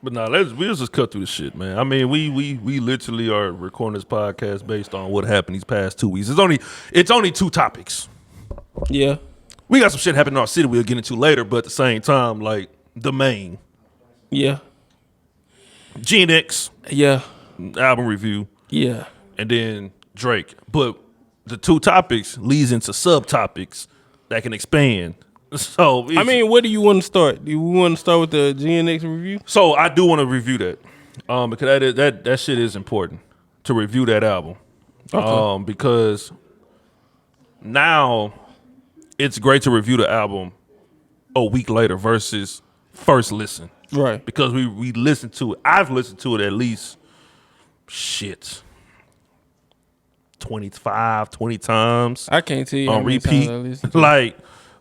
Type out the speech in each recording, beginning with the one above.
But nah, we'll just cut through the shit, man. I mean, we literally are recording this podcast based on what happened these past 2 weeks. It's only 2 topics. Yeah. We got some shit happening in our city we'll get into later, but at the same time, like the main. Yeah. GNX. Yeah. Album review. Yeah. And then Drake. But the 2 topics leads into subtopics that can expand. So I mean, where do you want to start? Do you want to start with the GNX review? So I do want to review that. Because that shit is important to review that album. Okay. Because now it's great to review the album a week later versus first listen. Right. Because we listened to it. I've listened to it at least 20 times. I can't tell you on repeat. Like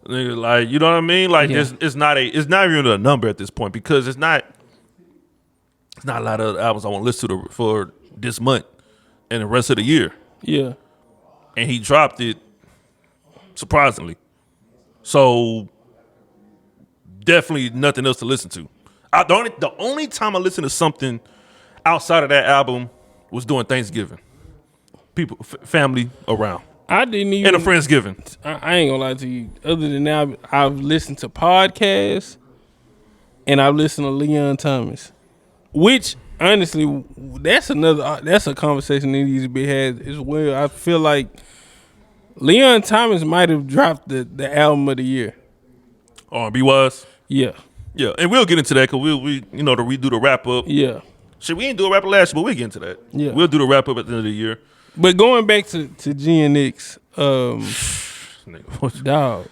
you know what I mean? Like it's not even a number at this point because it's not a lot of albums I want to listen to for this month and the rest of the year. Yeah. And he dropped it surprisingly. So definitely nothing else to listen to. The only time I listened to something outside of that album was during Thanksgiving. People, family around. I didn't even. And a Friendsgiving. I ain't gonna lie to you. Other than that, I've listened to podcasts and I've listened to Leon Thomas, which honestly, that's a conversation that needs to be had as well. I feel like Leon Thomas might have dropped the album of the year. R&B wise? Yeah. Yeah, and we'll get into that because we to redo the wrap up. Yeah. Shit, we ain't do a wrap up last year, but we'll get into that. Yeah. We'll do the wrap up at the end of the year. But going back to GNX, dog.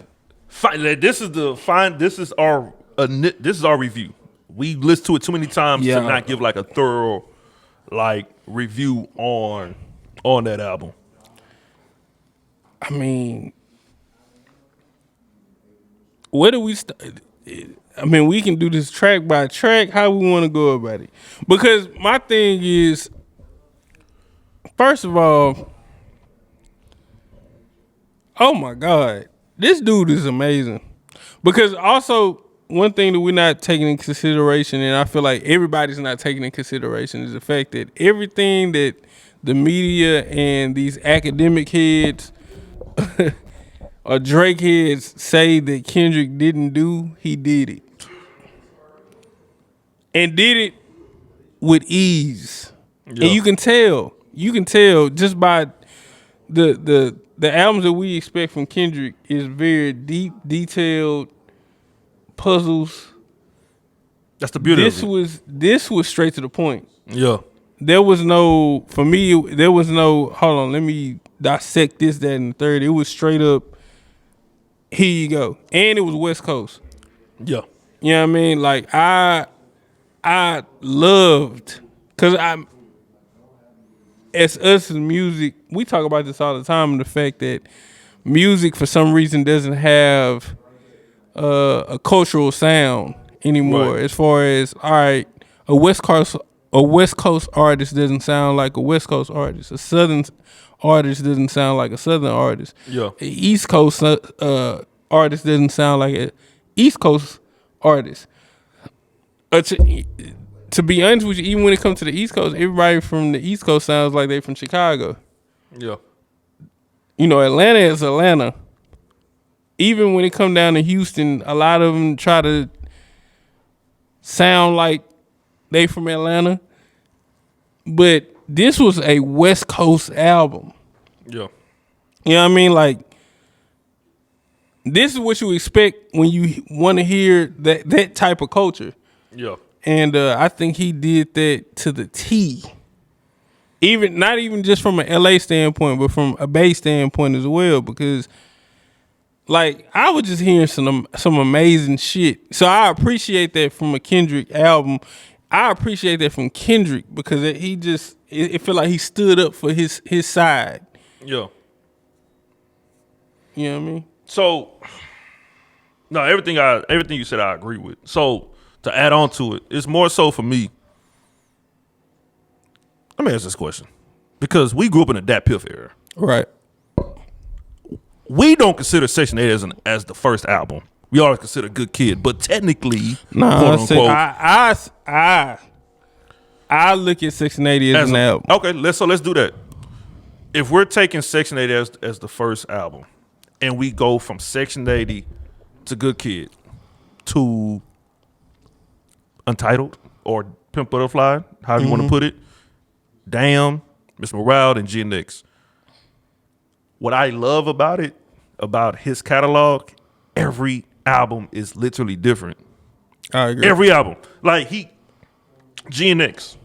This is our review. We listened to it too many times to not give like a thorough review on that album. I mean, where do we start? I mean, we can do this track by track. How we want to go about it? Because my thing is, first of all, oh my God, this dude is amazing. Because also, one thing that we're not taking into consideration, and I feel like everybody's not taking into consideration, is the fact that everything that the media and these academic heads or Drake heads say that Kendrick didn't do, he did it. And did it with ease. Yeah. And you can tell just by the albums that we expect from Kendrick is very deep, detailed puzzles. That's the beauty of it. This was straight to the point. Yeah. There was no, hold on, let me dissect this, that, and the third. It was straight up, here you go. And it was West Coast. Yeah. You know what I mean? Like, I loved, because as music, we talk about this all the time, the fact that music for some reason doesn't have a cultural sound anymore. Right. As far as, all right, a West Coast artist doesn't sound like a West Coast artist. A Southern artist doesn't sound like a Southern artist. Yeah. An East Coast artist doesn't sound like an East Coast artist. To be honest with you, even when it comes to the East Coast, everybody from the East Coast sounds like they from Chicago. Yeah. You know, Atlanta is Atlanta. Even when it come down to Houston, a lot of them try to sound like they from Atlanta. But this was a West Coast album. Yeah. You know what I mean? Like, this is what you expect when you want to hear that type of culture. Yeah. And I think he did that to the T. Not even just from an LA standpoint, but from a Bay standpoint as well. Because, like, I was just hearing some amazing shit. So I appreciate that from a Kendrick album. I appreciate that from Kendrick because it felt like he stood up for his side. Yeah. You know what I mean? So, no, everything you said I agree with. So, to add on to it, it's more so for me. Let me ask this question. Because we grew up in the Dat Piff era. Right. We don't consider Section 8 as the first album. We always consider Good Kid, but technically, Nah, quote unquote, I look at Section 80 as an album. Okay, let's do that. If we're taking Section 80 as the first album, and we go from Section 80 to Good Kid to Untitled or Pimp Butterfly, however you want to put it, Damn, Mr. Morale, and GNX. What I love about his catalog, every album is literally different. I agree. Every album. Like GNX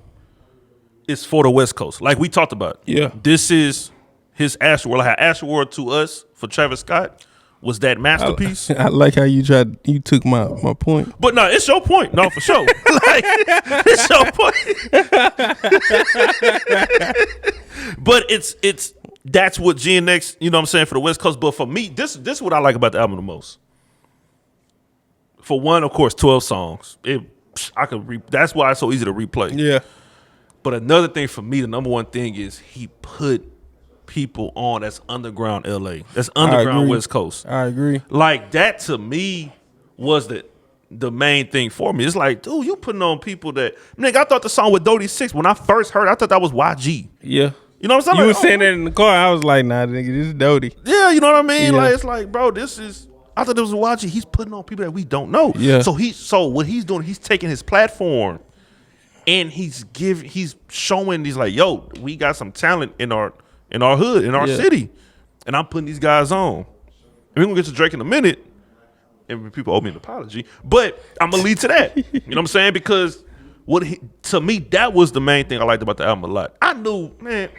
is for the West Coast. Like we talked about. Yeah. This is his Astroworld. Like how Astroworld to us for Travis Scott was that masterpiece. I like how you took my point. But no, it's your point. No, for sure. Like, it's your point. But it's that's what GNX, you know what I'm saying, for the West Coast. But for me, this is what I like about the album the most. For one, of course, 12 songs. That's why it's so easy to replay. Yeah. But another thing for me, the number one thing is he put people on that's underground LA. That's underground West Coast. I agree. Like that to me was the main thing for me. It's like, dude, you putting on people that nigga, I thought the song with Dodie 6, when I first heard it, I thought that was YG. Yeah. You know what I'm saying? You like, were saying that in the car. I was like, nah, nigga, this is Dodie. Yeah, you know what I mean? Yeah. Like it's like, bro, I thought this was YG. He's putting on people that we don't know. Yeah. So what he's doing, he's taking his platform and he's showing, he's like, yo, we got some talent in our hood, in our city. And I'm putting these guys on. And we're gonna get to Drake in a minute. And people owe me an apology. But I'm gonna lead to that. You know what I'm saying? Because to me, that was the main thing I liked about the album a lot. I knew, man,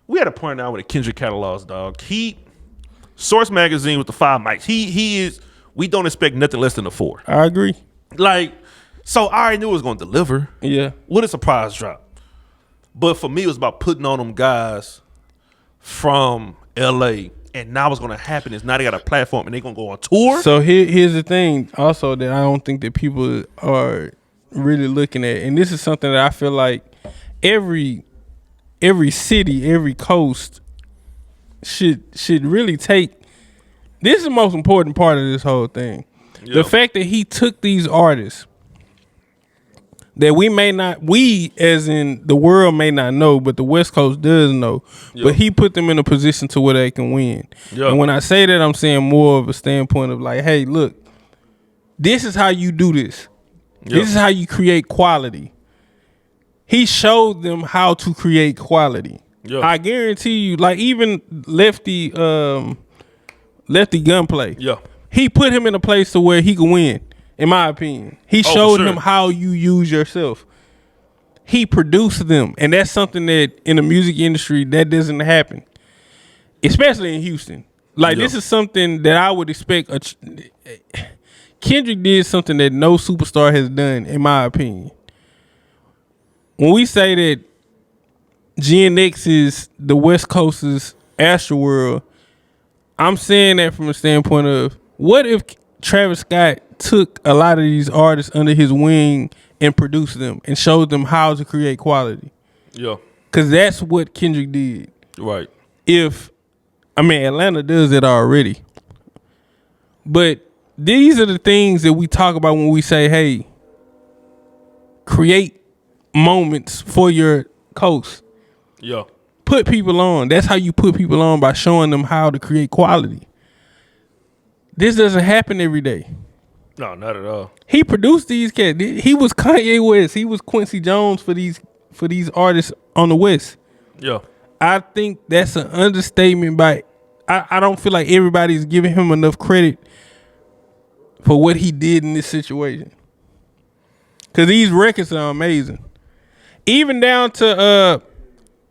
we had a point now with the Kendrick catalogs, dog. Source Magazine with the 5 mics. He is, we don't expect nothing less than a 4. I agree. Like, so I already knew it was gonna deliver. Yeah. What a surprise drop. But for me, it was about putting on them guys from LA. And now what's gonna happen is now they got a platform and they're gonna go on tour. So here's the thing also that I don't think that people are really looking at. And this is something that I feel like every city, every coast should really take. This is the most important part of this whole thing. Yep. The fact that he took these artists that we as in the world may not know, but the West Coast does know. Yep. But he put them in a position to where they can win. Yep. And when I say that, I'm saying more of a standpoint of like, hey, look, this is how you do this. Yep. This is how you create quality. He showed them how to create quality. Yep. I guarantee you, like even Lefty Gunplay. Yeah. He put him in a place to where he could win, in my opinion. He showed him how you use yourself. He produced them. And that's something that in the music industry that doesn't happen. Especially in Houston. Like this is something that I would expect. Kendrick did something that no superstar has done, in my opinion. When we say that GNX is the West Coast's Astroworld, I'm saying that from a standpoint of what if Travis Scott took a lot of these artists under his wing and produced them and showed them how to create quality? Yeah. Because that's what Kendrick did. Right. Atlanta does it already. But these are the things that we talk about when we say, hey, create moments for your coast. Yeah. Put people on. That's how you put people on, by showing them how to create quality. This doesn't happen every day. No, not at all. He produced these cats. He was Kanye West. He was Quincy Jones for these artists on the West. Yeah. I think that's an understatement by I don't feel like everybody's giving him enough credit for what he did in this situation. Cause these records are amazing. Even down to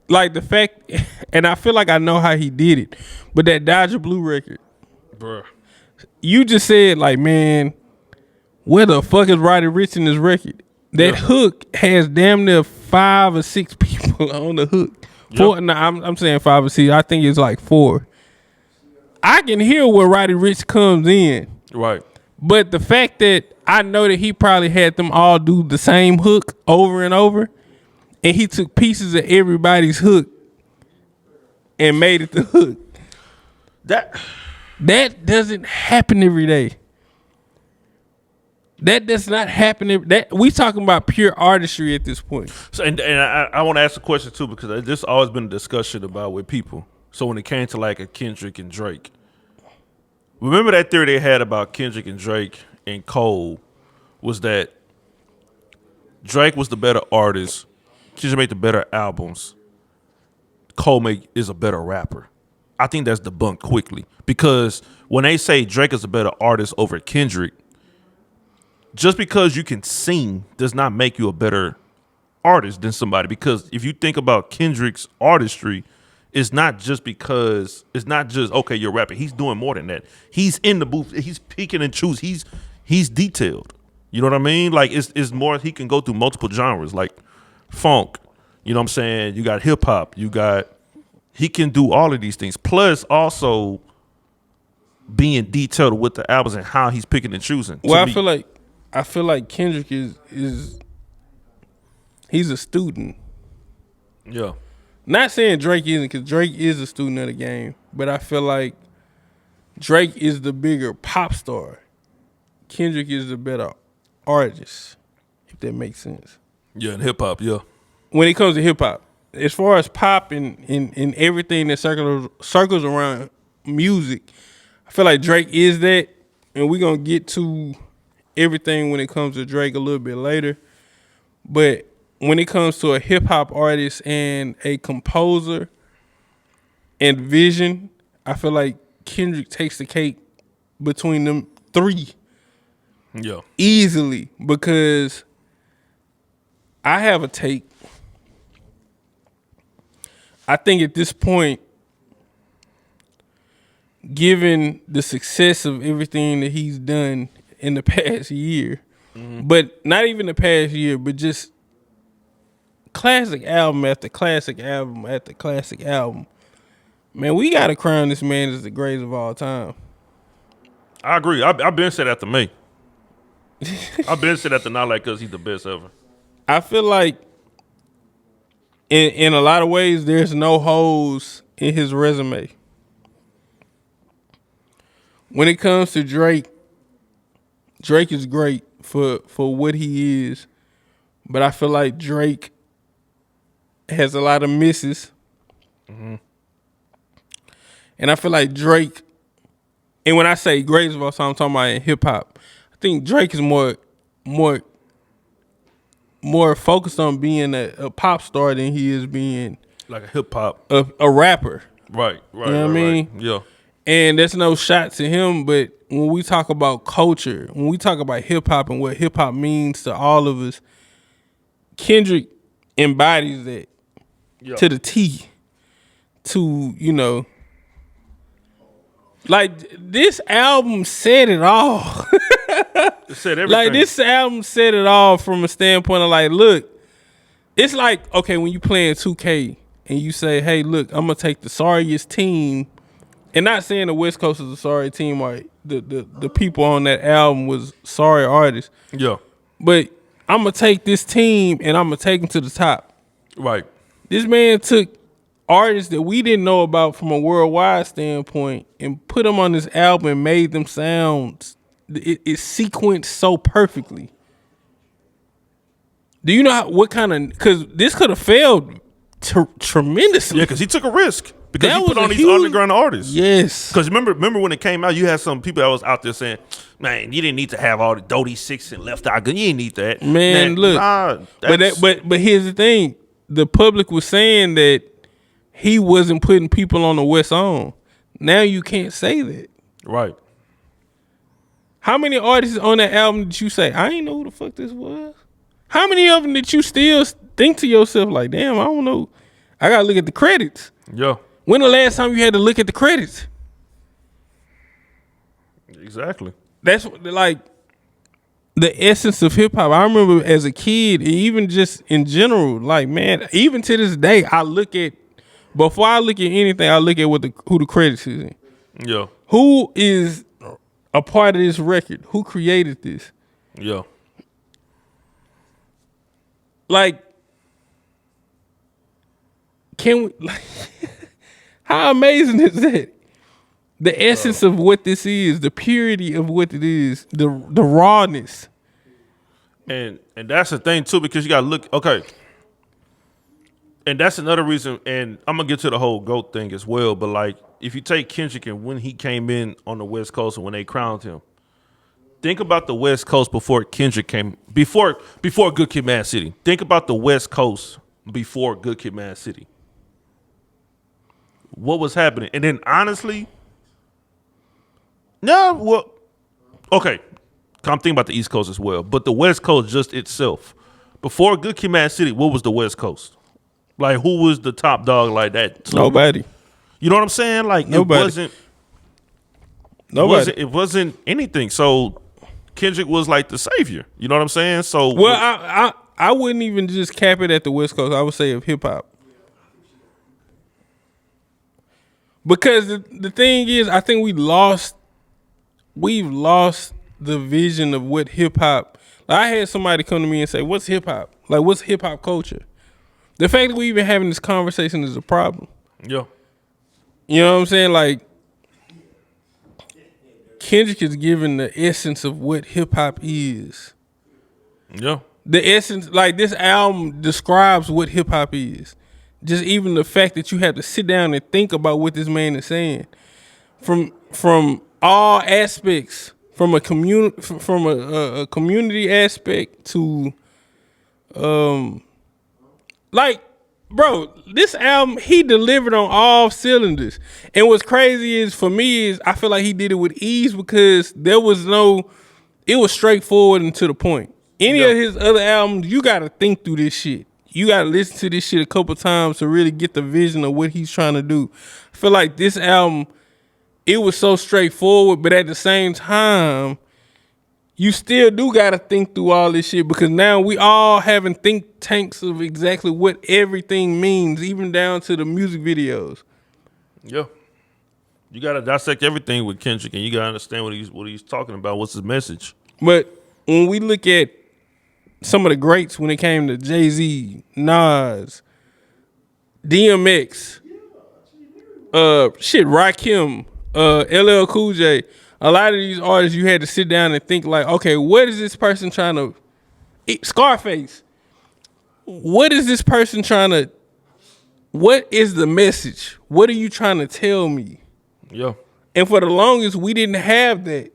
like the fact, and I feel like I know how he did it, but that Dodger Blue record, bruh. You just said like, man, where the fuck is Roddy Ricch in this record? That hook has damn near 5 or 6 people on the hook. Four, no, I'm saying 5 or 6. I think it's like 4. I can hear where Roddy Ricch comes in. Right. But the fact that I know that he probably had them all do the same hook over and over, and he took pieces of everybody's hook and made it the hook. That doesn't happen every day. That does not happen. That we talking about pure artistry at this point. So, and I want to ask a question too, because this always been a discussion about with people. So when it came to like a Kendrick and Drake, remember that theory they had about Kendrick and Drake and Cole was that Drake was the better artist, Kendrick made the better albums, Cole is a better rapper. I think that's debunked quickly, because when they say Drake is a better artist over Kendrick, just because you can sing does not make you a better artist than somebody. Because if you think about Kendrick's artistry, it's not just okay, you're rapping. He's doing more than that. He's in the booth. He's picking and choosing. He's detailed. You know what I mean? Like it's more. He can go through multiple genres, like funk. You know what I'm saying? You got hip hop. He can do all of these things. Plus, also being detailed with the albums and how he's picking and choosing. Well, I feel like Kendrick is he's a student. Yeah. Not saying Drake isn't, because Drake is a student of the game, but I feel like Drake is the bigger pop star. Kendrick is the better artist, if that makes sense. Yeah, in hip hop, yeah. When it comes to hip hop, as far as pop and everything that circles around music, I feel like Drake is that, and we're gonna get to everything when it comes to Drake a little bit later. But when it comes to a hip hop artist and a composer and vision, I feel like Kendrick takes the cake between them three. Yeah. Easily, because I have a take. I think at this point, given the success of everything that he's done in the past year, but not even the past year, but just classic album after classic album after classic album, man, we got to crown this man as the greatest of all time. I agree. I've been said after me. I've been said after not like because he's the best ever. I feel like in a lot of ways, there's no holes in his resume. When it comes to Drake is great for what he is, but I feel like Drake has a lot of misses. Mm-hmm. And I feel like Drake, and when I say greatest of all time, I'm talking about in hip hop. I think Drake is more focused on being a pop star than he is being like a hip hop, a rapper. Right. You know what I mean? Right. Yeah. And there's no shot to him, but when we talk about culture, when we talk about hip hop and what hip hop means to all of us, Kendrick embodies that to the T. To, you know, like this album said it all. It said everything. Like this album said it all from a standpoint of like, look, it's like, okay, when you playing 2K and you say, hey, look, I'm gonna take the sorriest team. And not saying the West Coast is a sorry team or the people on that album was sorry artists. Yeah. But I'm going to take this team and I'm going to take them to the top. Right. This man took artists that we didn't know about from a worldwide standpoint and put them on this album and made them sound, it sequenced so perfectly. Do you know what kind of, because this could have failed tremendously. Yeah, because he took a risk. Because that he put on these underground artists. Yes. Because remember when it came out, you had some people that was out there saying, man, you didn't need to have all the Dodie 6 and Left Eye Gun. You didn't need that. Man, look. But here's the thing. The public was saying that he wasn't putting people on the West on. Now you can't say that. Right. How many artists on that album did you say, I ain't know who the fuck this was? How many of them did you still think to yourself like, damn, I don't know. I got to look at the credits. Yeah. When the last time you had to look at the credits? Exactly. That's like the essence of hip hop. I remember as a kid, even just in general, like, man, even to this day, before I look at anything, I look at who the credits is in. Yeah. Who is a part of this record? Who created this? Yeah. Like, can we, like, how amazing is that? The essence of what this is, the purity of what it is, the rawness. And that's the thing too, because you gotta look okay. And that's another reason, and I'm gonna get to the whole GOAT thing as well, but like if you take Kendrick and when he came in on the West Coast and when they crowned him, think about the West Coast before Kendrick came before Good Kid Mad City. Think about the West Coast before Good Kid Mad City. What was happening? And then honestly, okay. I'm thinking about the East Coast as well, but the West Coast just itself. Before Good Kid, Mad City, what was the West Coast? Like, who was the top dog like that? So, nobody. You know what I'm saying? Like, nobody. It wasn't. Nobody. It wasn't anything. So Kendrick was like the savior. You know what I'm saying? So I wouldn't even just cap it at the West Coast. I would say of hip hop. Because the thing is, I think we've lost the vision of what hip hop. Like I had somebody come to me and say, "What's hip hop? Like, what's hip hop culture?" The fact that we even having this conversation is a problem. Yeah. You know what I'm saying? Like, Kendrick is giving the essence of what hip hop is. Yeah. The essence, like this album describes what hip hop is. Just even the fact that you have to sit down and think about what this man is saying, from all aspects, from a community aspect to, like, bro, this album he delivered on all cylinders. And what's crazy is for me is I feel like he did it with ease because it was straightforward and to the point. Any of his other albums, you got to think through this shit. You got to listen to this shit a couple times to really get the vision of what he's trying to do. I feel like this album, it was so straightforward, but at the same time, you still do got to think through all this shit because now we all having think tanks of exactly what everything means, even down to the music videos. Yeah. You got to dissect everything with Kendrick and you got to understand what he's talking about. What's his message? But when we look at some of the greats when it came to Jay-Z, Nas, DMX, Rakim, LL Cool J, a lot of these artists you had to sit down and think like, okay, what is this person trying to, Scarface, what is this person trying to, what is the message? What are you trying to tell me? Yeah. And for the longest, we didn't have that.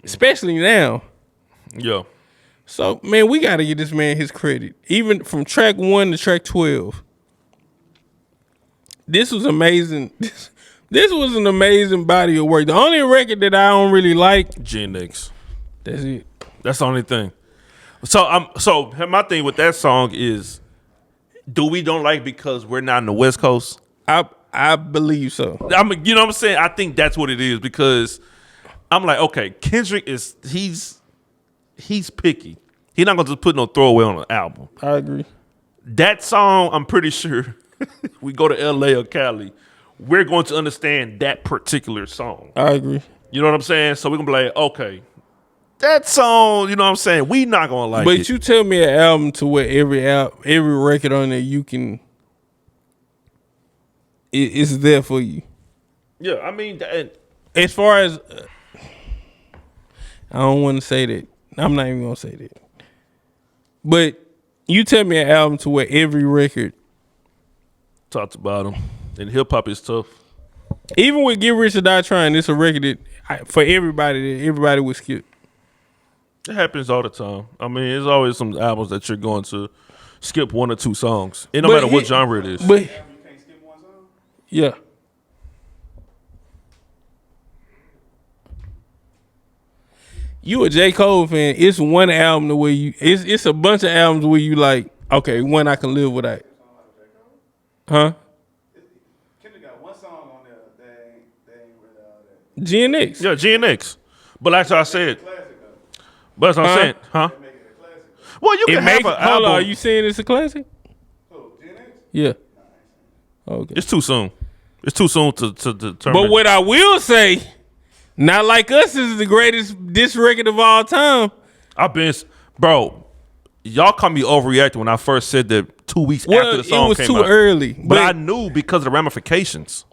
Especially now. Yeah. So, man, we got to give this man his credit. Even from track 1 to track 12. This was amazing. This was an amazing body of work. The only record that I don't really like, GNX. That's it. That's the only thing. So my thing with that song is, we don't like because we're not in the West Coast? I believe so. You know what I'm saying? I think that's what it is because I'm like, okay, Kendrick he's picky. He's not gonna just put no throwaway on an album. I agree. That song, I'm pretty sure we go to LA or Cali, we're going to understand that particular song. I agree. You know what I'm saying? So we're gonna be like, okay, that song, you know what I'm saying? We not gonna like it. But you tell me an album to where every record on there you can, it's there for you. Yeah, I mean, as far as I don't want to say that. I'm not even gonna say that. But you tell me an album to where every record talks about him, and hip hop is tough. Even with Get Rich or Die Trying, it's a record that for everybody that everybody would skip. It happens all the time. I mean, there's always some albums that you're going to skip 1 or 2 songs. It no matter what genre it is. But yeah. You a J. Cole fan, it's one album the way you it's a bunch of albums where you like, okay, one I can live without. Huh? Kendrick got one song on there that ain't really all that. GNX. Yeah, GNX. But like I said, but that's what I'm saying, huh? Well, you can have an album. Hold on, are you saying it's a classic? Who, GNX? Yeah. Okay. It's too soon. It's too soon to determine. But what I will say, Not Like Us is the greatest diss record of all time. Bro, y'all caught me overreacting when I first said that 2 weeks after the song came out. It was too early. But I knew because of the ramifications.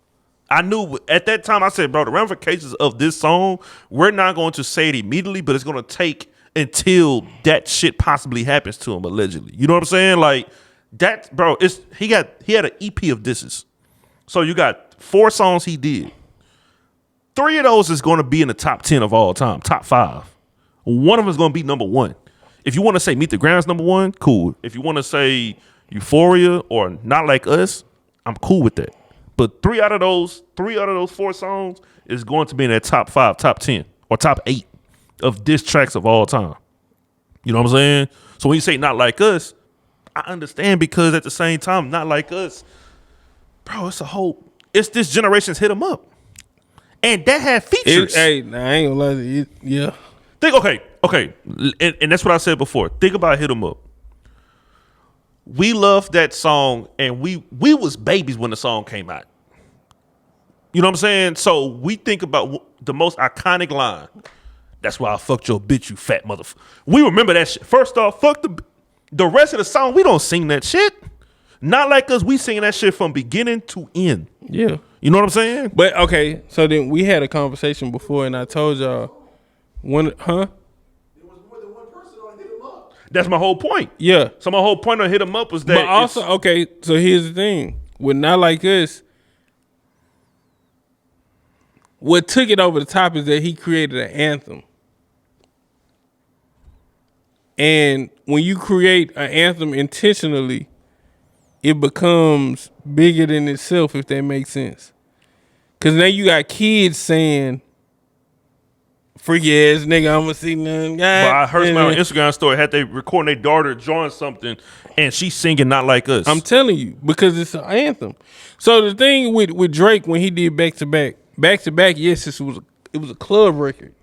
I knew at that time, I said, bro, the ramifications of this song, we're not going to say it immediately, but it's going to take until that shit possibly happens to him allegedly. You know what I'm saying? Like that, bro. He had an EP of disses. So you got 4 songs he did. 3 of those is going to be in the top 10 of all time, top 5. One of them is going to be number 1. If you want to say Meet the Ground's number 1, cool. If you want to say Euphoria or Not Like Us, I'm cool with that. But 3 out of those 4 songs is going to be in that top 5, top 10, or top 8 of diss tracks of all time. You know what I'm saying? So when you say Not Like Us, I understand, because at the same time, Not Like Us, bro, it's this generation's Hit 'Em Up. And that had features. I ain't gonna lie to you. Yeah. Okay. And that's what I said before. Think about Hit 'Em Up. We loved that song, and we was babies when the song came out. You know what I'm saying? So we think about the most iconic line. That's why I fucked your bitch, you fat motherfucker. We remember that shit. First off, fuck the rest of the song. We don't sing that shit. Not Like Us. We singing that shit from beginning to end. Yeah. You know what I'm saying? But okay, so then we had a conversation before, and I told y'all There was more than one person on Hit 'Em Up. That's my whole point. Yeah. So my whole point on Hit 'Em Up was that. But also, okay, so here's the thing. With Not Like Us, what took it over the top is that he created an anthem. And when you create an anthem intentionally, it becomes bigger than itself, if that makes sense. Because now you got kids saying, freaky ass nigga, I'm gonna see nothing. But I heard somebody on Instagram story had they recording their daughter drawing something, and she's singing Not Like Us. I'm telling you, because it's an anthem. So the thing with Drake, when he did back to back, yes, it was a club record.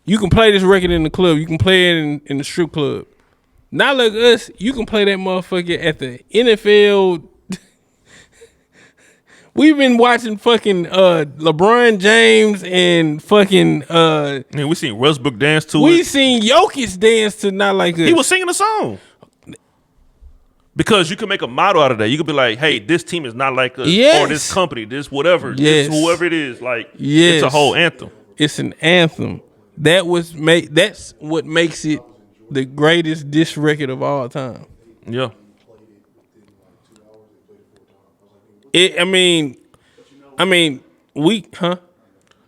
You can play this record in the club. You can play it in the strip club. Not Like Us, you can play that motherfucker at the NFL. We've been watching fucking LeBron James and fucking we seen Westbrook dance to it. We seen Jokic dance to Not Like Us. He was singing a song. Because you can make a motto out of that. You could be like, hey, this team is not like us. Yes. Or this company, this whatever. Yes. This whoever it is. Like, Yes. it's a whole anthem. It's an anthem. That's what makes it the greatest diss record of all time. Yeah. I mean,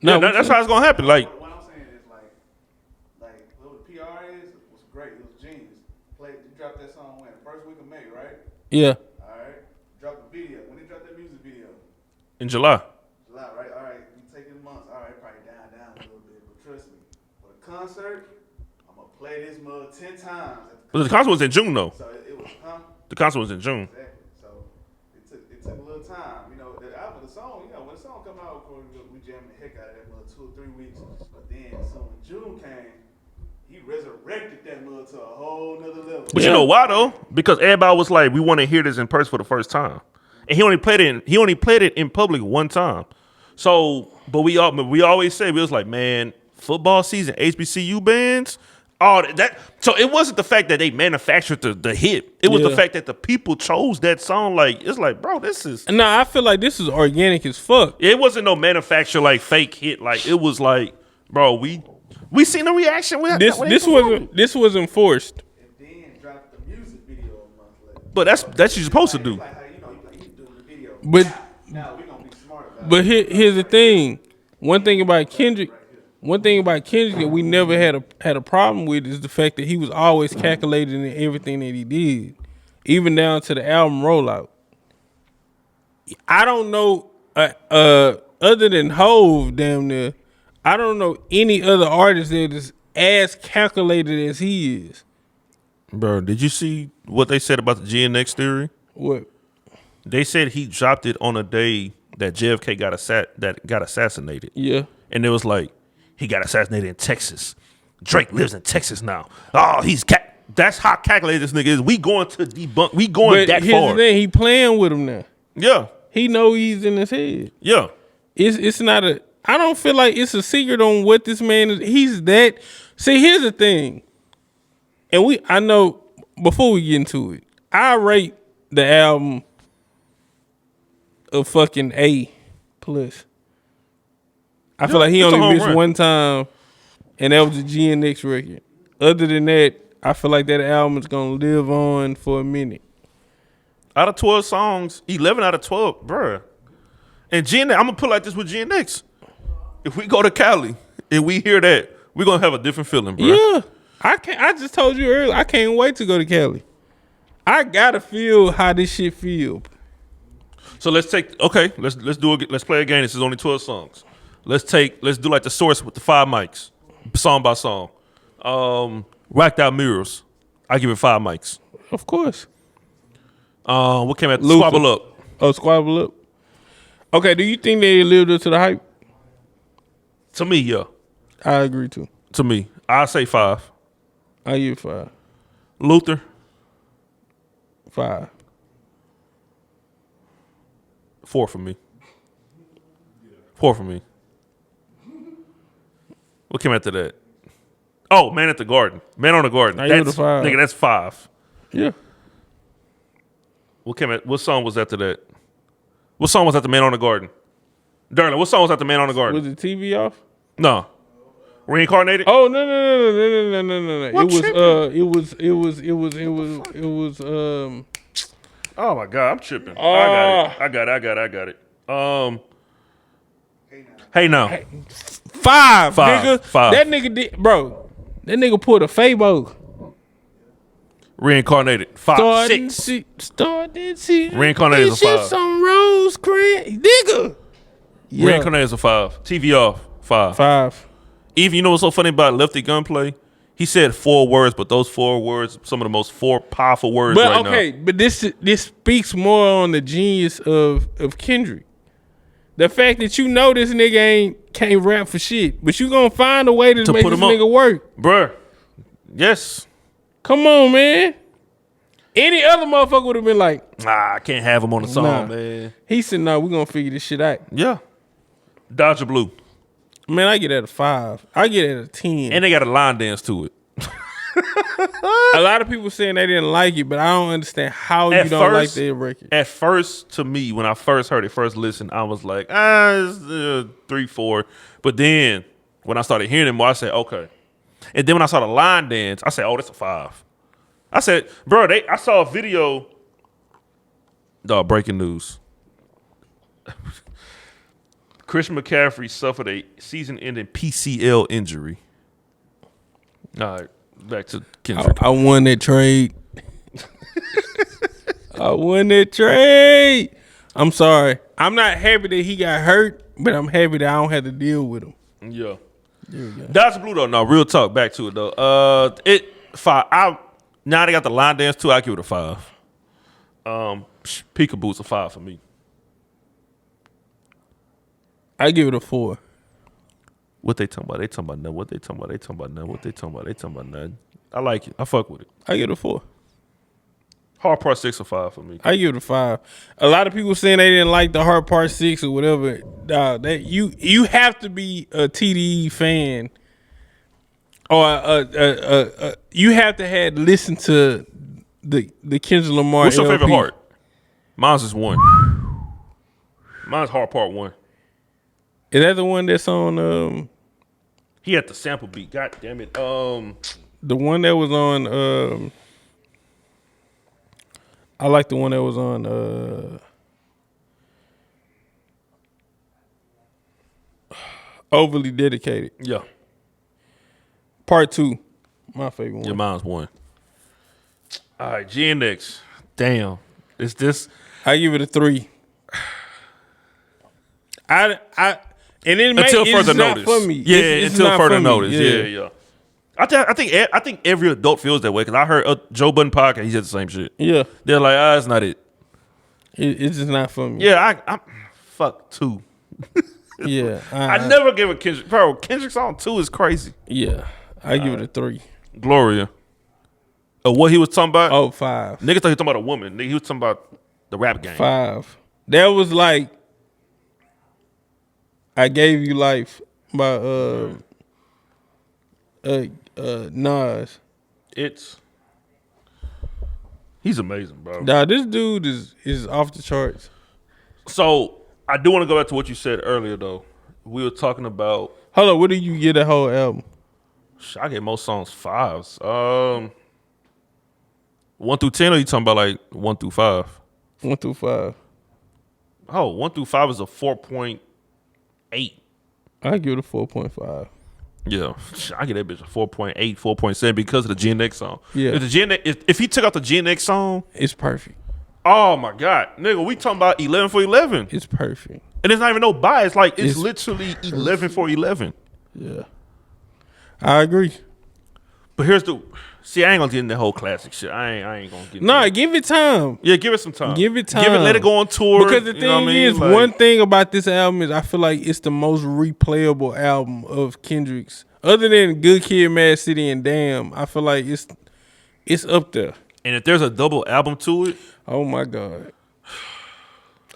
No, that's how it's gonna happen. Like, What I'm saying is like what the PR is was great. It was genius. You dropped that song when? First week of May, right? yeah. All right. Drop the video. When they dropped that music video? in July. July, right? All right. You taking months. All right, probably down a little bit, but trust me. For the concert, I'm gonna play this mug 10 times. But the concert was in June though. So it was, The concert was in June. Exactly. So it took a little time. You know, after the song, when the song come out, of course, we jammed the heck out of that mug 2 or 3 weeks. But then, so when June came, he resurrected that mug to a whole nother level. But you know why though? Because everybody was like, we want to hear this in person for the first time, and he only played it in public one time. So, but we always say, we was like, man, football season, HBCU bands. Oh, that. So it wasn't the fact that they manufactured the hit. It was the fact that the people chose that song. Like, it's like, bro, this is. No, I feel like this is organic as fuck. It wasn't no manufactured like fake hit. Like, it was like, bro, we seen the reaction with This wasn't forced. And then dropped the music video a month later. But that's you're supposed to do. Like how you doing the video. But Now we gonna be smart about but here's the thing. One thing about Kendrick that we never had a problem with is the fact that he was always calculating in everything that he did, even down to the album rollout. I don't know, other than Hove, damn near, I don't know any other artist that is as calculated as he is. Bro, did you see what they said about the GNX theory? What? They said he dropped it on a day that JFK got assassinated. Yeah. And it was like, he got assassinated in Texas. Drake lives in Texas now. Oh, that's how calculated this nigga is. We going to debunk. We going that here's far. the thing, he playing with him now. Yeah. He know he's in his head. Yeah. It's not a. I don't feel like it's a secret on what this man is. He's that. See, here's the thing, and I know before we get into it, I rate the album a fucking A plus. I feel like he it's a only home missed run. one time, and that was the GNX record. Other than that, I feel like that album is gonna live on for a minute. Out of 12 songs, 11 out of 12, bruh. And GNX, I'm gonna put it like this with GNX. If we go to Cali and we hear that, we're gonna have a different feeling, bruh. Yeah, I just told you earlier. I can't wait to go to Cali. I gotta feel how this shit feel. So let's play a game. This is only 12 songs. Let's do like the Source with the 5 mics, song by song. Whacked Out Mirrors, I give it 5 mics. Of course. What came out? Luther. Squabble Up. Oh, Squabble Up. Okay, do you think they lived up to the hype? To me, yeah. I agree too. To me, I say 5. I give it 5. Luther, 5. 4 for me. 4 for me. What came after that? Oh, Man at the Garden. Man on the Garden. I give it a 5. Nigga, that's 5. Yeah. What song was after that? What song was after Man on the Garden? Darling, what song was after Man on the Garden? Was the TV off? No. Reincarnated? Oh no. It was Oh my God, I'm tripping. I got it. Hey now. 5, nigga. 5. That nigga did, bro. That nigga pulled a Fabo. Reincarnated. 5, 6. Reincarnated is a 5. Some rose cream, nigga. Yeah. Reincarnated is a 5. TV off. 5. 5. Even you know what's so funny about Lefty Gunplay? He said 4 words, but those 4 words, some of the most 4 powerful words But right okay, now. but this speaks more on the genius of Kendrick. The fact that you know this nigga can't rap for shit, but you gonna find a way to make put this him up. nigga work. Bruh. Yes. Come on, man. Any other motherfucker would have been like, Nah, I can't have him on the song, nah. man. He said, no, we're gonna figure this shit out. Yeah. Dodger Blue. Man, I get it at a 5. I get it at a 10. And they got a line dance to it. A lot of people saying they didn't like it, but I don't understand how you don't like their record. At first, to me, when I first heard it, first listen, I was like, it's 3, 4. But then, when I started hearing it more, I said, okay. And then when I saw the line dance, I said, oh, that's a 5. I said, bro, I saw a video. Dog, breaking news. Christian McCaffrey suffered a season-ending PCL injury. All right, back to Kendrick. I won that trade. I won that trade. I'm sorry. I'm not happy that he got hurt, but I'm happy that I don't have to deal with him. Yeah. Dodger Blue though, no, real talk. Back to it though. 5. Now they got the line dance too. I give it a 5. Peekaboo's a 5 for me. I give it a 4. What they talking about? They talking about nothing. What they talking about? They talking about nothing. What they talking about? They talking about nothing. I like it. I fuck with it. I give it a 4. Hard Part 6 or 5 for me. I give it a 5. A lot of people saying they didn't like the Hard Part 6 or whatever. That you have to be a TDE fan, or you have to have listened to the Kendrick Lamar. What's your LP. favorite Hard? Mine's is 1. Mine's Hard Part 1. Is that the one that's on? He had the sample beat. God damn it. The one that was on. I like the one that was on. Overly Dedicated. Yeah. Part 2. My favorite one. Yeah, mine's 1. All right, GNX. Damn. Is this? I give it a 3. And it until further not notice. for me. Yeah, it's until not further for me. notice. Yeah. I think every adult feels that way because I heard Joe Budden podcast. He said the same shit. Yeah. They're like, it's not it. It's just not for me. Yeah, I'm fuck 2. Yeah. I never give a Kendrick. Bro, Kendrick's song 2 is crazy. Yeah. I give it a 3. Gloria. What he was talking about? Oh, 5. Nigga thought he was talking about a woman. Nigga, he was talking about the rap game. 5. That was like I Gave You Life by Nas. He's amazing, bro. Nah, this dude is off the charts. So I do want to go back to what you said earlier, though. We were talking about Hold on, what do you get a whole album? I get most songs 5s. 1 through 10, or you talking about like 1 through 5? 1 through 5. Oh, 1 through 5 is a 4.8. I give it a 4.5. Yeah, I get that bitch a 4.8, 4.7 because of the GNX song. Yeah. If he took out the GNX song, It's perfect. oh my God, nigga, we talking about 11 for 11. It's perfect. And there's not even no bias. Like, it's It's literally 11 for 11. Yeah. I agree. But here's the... See, I ain't gonna get in that whole classic shit. I ain't gonna get Nah, into give it time. Yeah, give it some time. Give it time. Give it, let it go on tour. Because the you know what thing I mean? is, Like, one thing about this album is I feel like it's the most replayable album of Kendrick's. Other than Good Kid, Mad City, and Damn, I feel like it's up there. And if there's a double album to it... Oh, my God.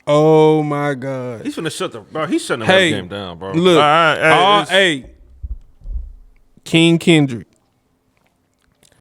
Oh, my God. He's finna shut the... Bro, he's shutting the Hey, rap game down, bro. Look, Hey, King Kendrick.